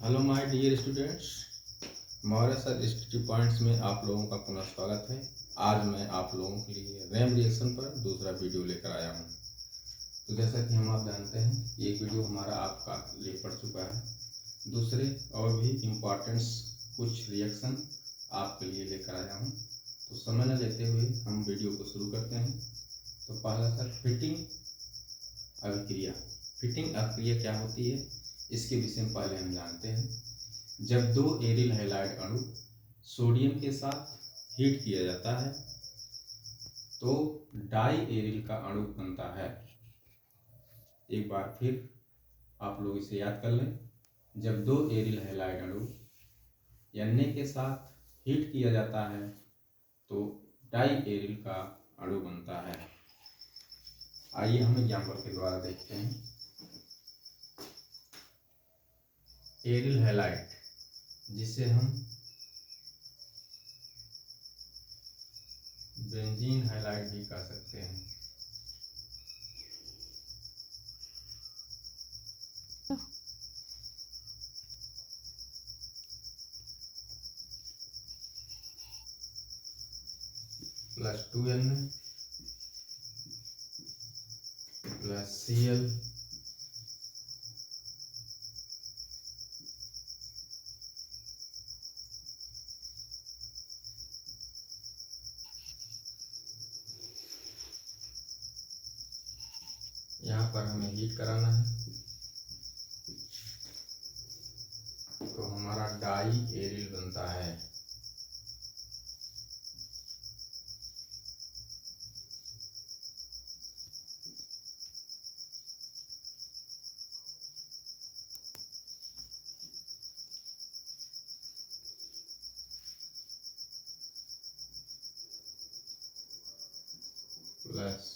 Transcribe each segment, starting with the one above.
Hello my dear students, Maurya sir study points में आप लोगों का पुनः स्वागत है। आज मैं आप लोगों के लिए रैम रिएक्शन पर दूसरा वीडियो लेकर आया हूं। तो जैसा कि हम आप जानते हैं, एक वीडियो हमारा आपका लिए पड़ चुका है। दूसरे और भी इम्पॉर्टेंट्स कुछ रिएक्शन आपके लिए लेकर आया हूँ। तो समय न लेते हुए हम वीडियो को शुरू करते हैं। तो पहला सर, फिटिंग अभिक्रिया। फिटिंग अभिक्रिया क्या होती है, इसके विषय में पहले हम जानते हैं। जब दो एरिल हैलाइड अणु सोडियम के साथ हीट किया जाता है तो डाई एरिल का अणु बनता है। एक बार फिर आप लोग इसे याद कर लें। जब दो एरिल हैलाइड अणु Na के साथ हीट किया जाता है तो डाई एरिल का अणु बनता है। आइए हम एग्जाम्पल के द्वारा देखते हैं। एरिल हैलाइड, जिसे हम बेंजीन हैलाइड भी कह सकते हैं। प्लस 2Na प्लस Cl यहाँ पर हमें हीट कराना है तो हमारा डाई एरिल बनता है। प्लस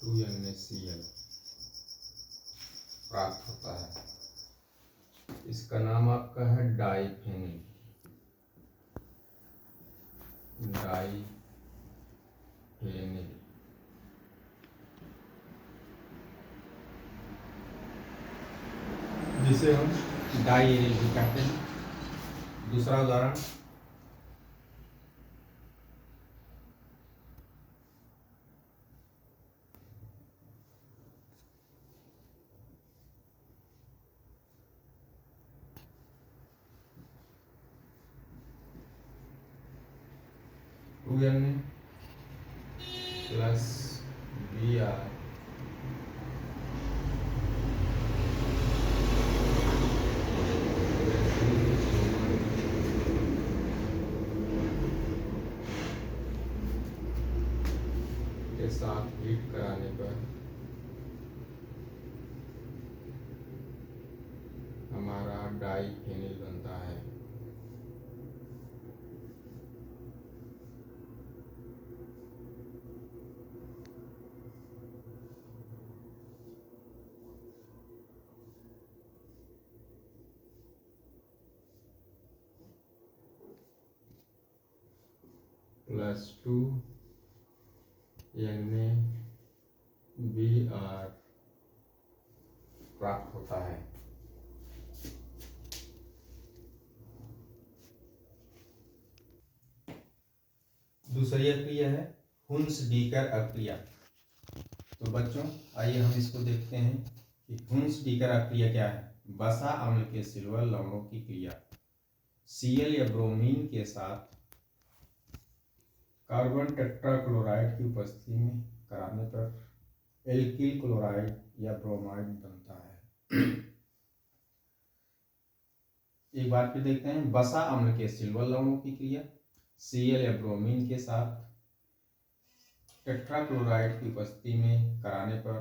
2NaCl प्राप्त होता है। इसका नाम आपका है डाइफेनिल। जिसे हम डाई एरिल भी कहते हैं। दूसरा उदाहरण, Na प्लस Br के साथ हीट कराने पर हमारा डाइफेनिल बनता है। प्लस 2NaBr प्राप्त होता है। दूसरी अभिक्रिया है हुन्स-डीकर अभिक्रिया। तो बच्चों, आइए हम इसको देखते हैं कि हुन्स-डीकर अभिक्रिया क्या है। वसा अम्ल के सिल्वर लवणों की क्रिया Cl या ब्रोमीन के साथ कार्बन टेट्राक्लोराइड की उपस्थिति में कराने पर एल्किल क्लोराइड या ब्रोमाइड बनता है। एक बार फिर देखते हैं। वसा अम्ल के सिल्वर लवणों की क्रिया Cl या ब्रोमीन के साथ टेट्राक्लोराइड की उपस्थिति में कराने पर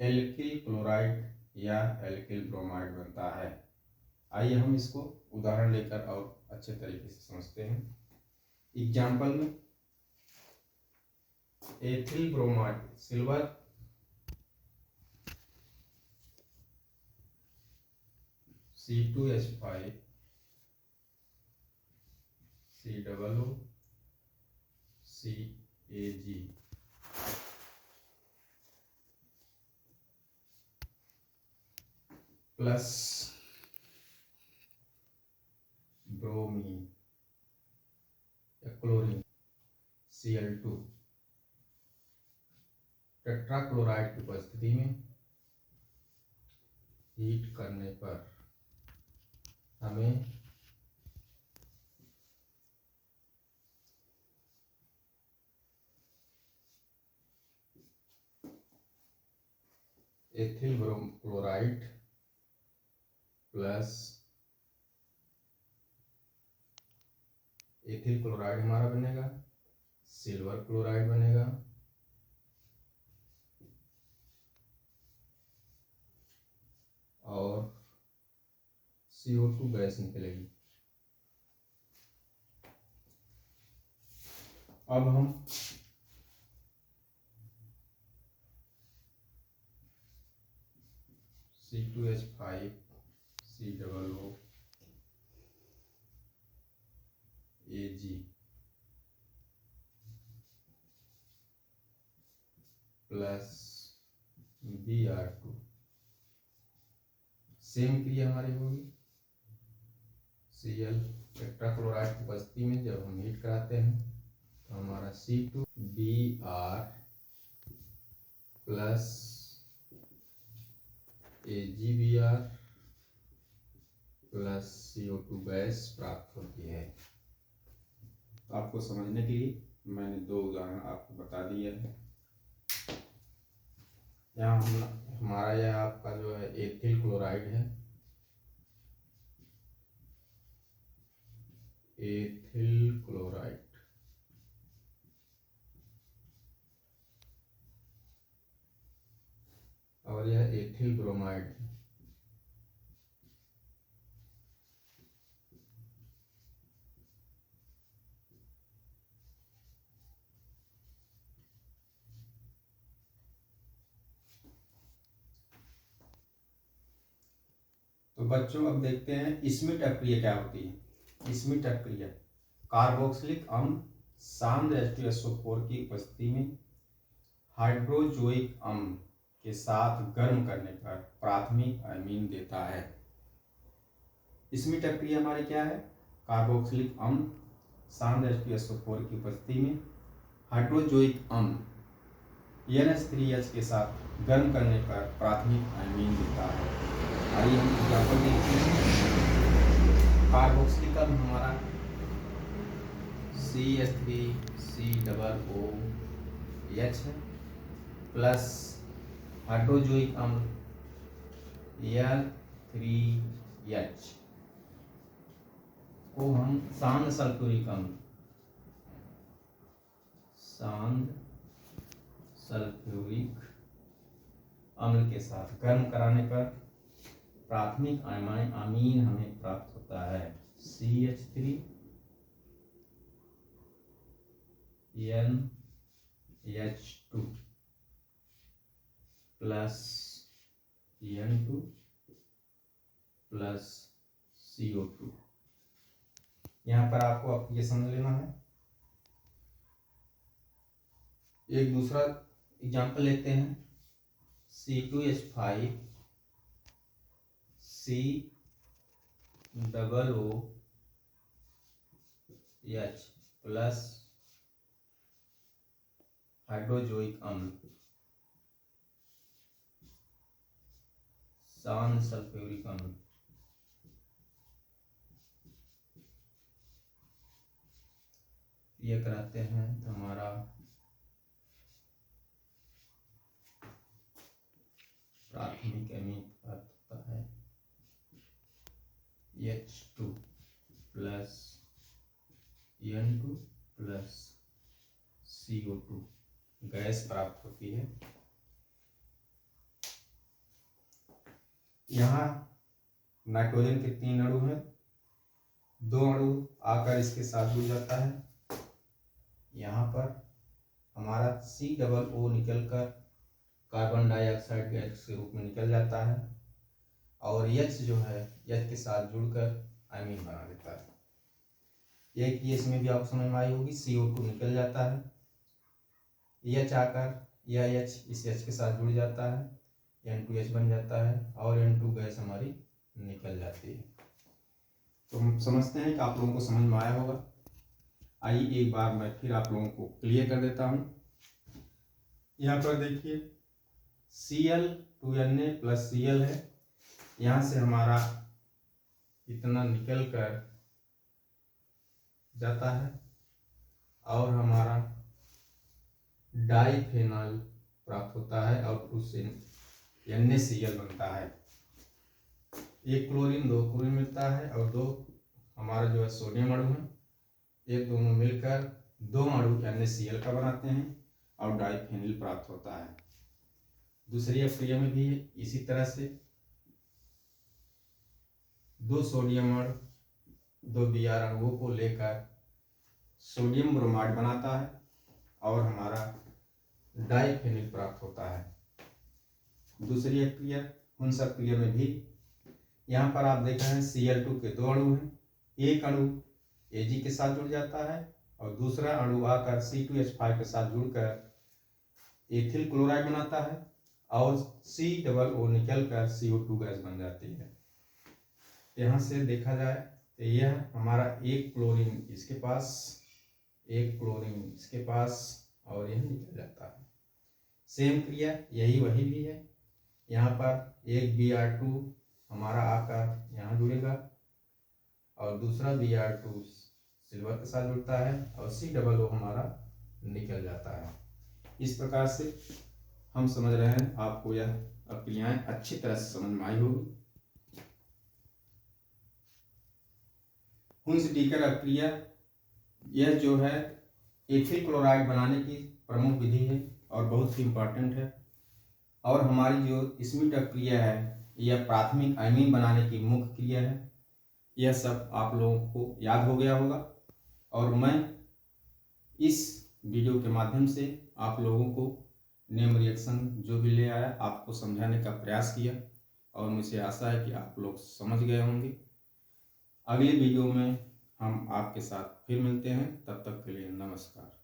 एल्किल क्लोराइड या एल्किल ब्रोमाइड बनता है। आइए हम इसको उदाहरण लेकर और अच्छे तरीके से समझते हैं। एग्जाम्पल में, ethyl bromide silver C2H5 COO CAG। Plus bromine या क्लोरीन Cl2 टेट्राक्लोराइड की उपस्थिति में हीट करने पर हमें ethyl chloride plus ethyl chloride हमारा बनेगा, सिल्वर क्लोराइड बनेगा और CO2 गैस निकलेगी। अब हम C2H5 COO Ag plus Br2 same क्रिया हमारी होगी। Cl टेट्राक्लोराइड की उपस्थिति में जब हम हीट कराते हैं तो हमारा C2Br plus AgBr plus CO2 gas प्राप्त होती है। आपको समझने के लिए मैंने दो उदाहरण आपको बता दिए हैं। यहाँ हमारा यह आपका जो है एथिल क्लोराइड है, एथिल क्लोराइड और यह एथिल ब्रोमाइड है। तो बच्चों अब देखते हैं स्मिट अपक्रिया क्या होती है। स्मिट अपक्रिया कार्बोक्सिलिक अम्ल सांद्र H2SO4 की उपस्थिति में हाइड्रोजोइक अम्ल के साथ गर्म करने पर प्राथमिक अमीन देता है। स्मिट अपक्रिया हमारी क्या है? कार्बोक्सिलिक अम्ल सांद्र H2SO4 की उपस्थिति में हाइड्रोजोइक अम्ल NH3H के साथ गर्म करने पर प्राथमिक अमीन देता है। आइए हम एग्जाम्पल देखते हैं। कार्बोक्सिलिक अम्ल हमारा CH3COOH है प्लस हाइड्रोजोइक अम्ल L3H को हम सांद्र सल्फ्यूरिक अम्ल के साथ गर्म कराने पर प्राथमिक अमीन हमें प्राप्त होता है CH3NH2 plus N2 plus CO2। यहाँ पर आपको अब ये समझ लेना है। एक दूसरा एग्जाम्पल लेते हैं। C2H5 COOH प्लस हाइड्रोजोइक अम्ल सांद्र सल्फ्यूरिक अम्ल ये कराते हैं तो हमारा प्राथमिक अमीन प्राप्त होता है H2 plus N2 plus CO2 gas प्राप्त होती है। यहाँ नाइट्रोजन के 3 अणु हैं, 2 अणु आकर इसके साथ जुड़ जाता है। यहाँ पर हमारा COO निकलकर कार्बन डाइऑक्साइड गैस के रूप में निकल जाता है और H जो है H के साथ जुड़कर अमीन बना देता है। एक ये इसमें भी आपको समझ में आई होगी, CO2 निकल जाता है, H आकर यह H इस H के साथ जुड़ जाता है, N2H बन जाता है और N2 गैस हमारी निकल जाती है। तो हम समझते हैं कि आप लोगों को समझ में आया होगा। आइए एक बार मैं फिर आप लोगों को क्लियर कर देता हूँ। यहाँ पर देखिए Cl2Na प्लस Cl है, यहाँ से हमारा इतना निकल कर जाता है और हमारा डाइफेनॉल प्राप्त होता है और उससे NaCl बनता है। एक क्लोरीन दो क्लोरीन मिलता है और दो हमारा जो है सोडियम अणु है, ये दोनों मिलकर दो अणु NaCl का बनाते हैं और डाइफेनिल प्राप्त होता है। दूसरी अभिक्रिया में भी इसी तरह से दो सोडियम अणु दो Br अणुओं को लेकर सोडियम ब्रोमाइड बनाता है और हमारा डाइफेनिल प्राप्त होता है। दूसरी अभिक्रिया हुंस अभिक्रिया में भी यहाँ पर आप देख रहे हैं Cl2 के दो अणु हैं, एक अणु Ag के साथ जुड़ जाता है और दूसरा अणु आकर C2H5 के साथ जुड़कर एथिल क्लोराइड बनाता है और COO निकल कर CO2 गैस बन जाती है। यहाँ से देखा जाए तो यह हमारा एक क्लोरीन इसके पास, एक क्लोरीन इसके पास और यह निकल जाता है। सेम क्रिया यही वही भी है। यहाँ पर एक Br2 हमारा आकर यहाँ जुड़ेगा और दूसरा Br2 सिल्वर के साथ जुड़ता है और COO हमारा निकल जाता है। इस प्रकार से हम समझ रहे हैं, आपको यह अभिक्रियाएं अच्छी तरह से समझ में आई होगी। हुंस-डीकर अभिक्रिया यह जो है एथिल क्लोराइड बनाने की प्रमुख विधि है और बहुत ही इम्पोर्टेंट है। और हमारी जो स्मिट अभिक्रिया है यह प्राथमिक अमीन बनाने की मुख्य क्रिया है। यह सब आप लोगों को याद हो गया होगा और मैं इस वीडियो के माध्यम से आप लोगों को नेम रिएक्शन जो भी ले आया आपको समझाने का प्रयास किया और मुझे आशा है कि आप लोग समझ गए होंगे। अगले वीडियो में हम आपके साथ फिर मिलते हैं, तब तक के लिए नमस्कार।